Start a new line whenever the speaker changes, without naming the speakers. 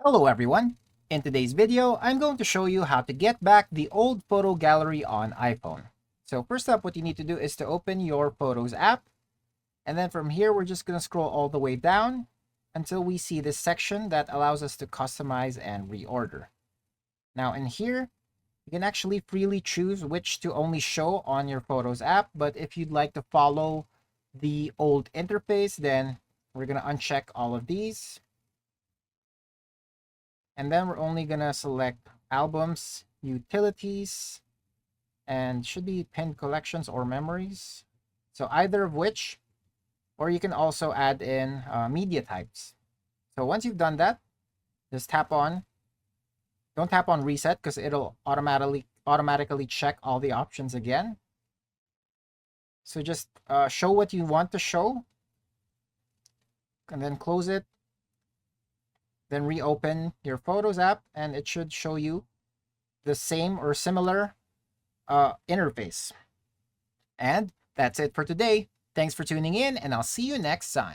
Hello everyone! In today's video, I'm going to show you how to get back the old photo gallery on iPhone. So first up, what you need to do is to open your Photos app. And then from here, we're just going to scroll all the way down until we see this section that allows us to customize and reorder. Now in here, you can actually freely choose which to only show on your Photos app. But if you'd like to follow the old interface, then we're going to uncheck all of these. And then we're only gonna select albums, utilities, and should be pinned collections or memories. So either of which, or you can also add in media types. So once you've done that, just don't tap on reset because it'll automatically check all the options again. So just show what you want to show and then close it. Then reopen your Photos app and it should show you the same or similar interface. And that's it for today. Thanks for tuning in, and I'll see you next time.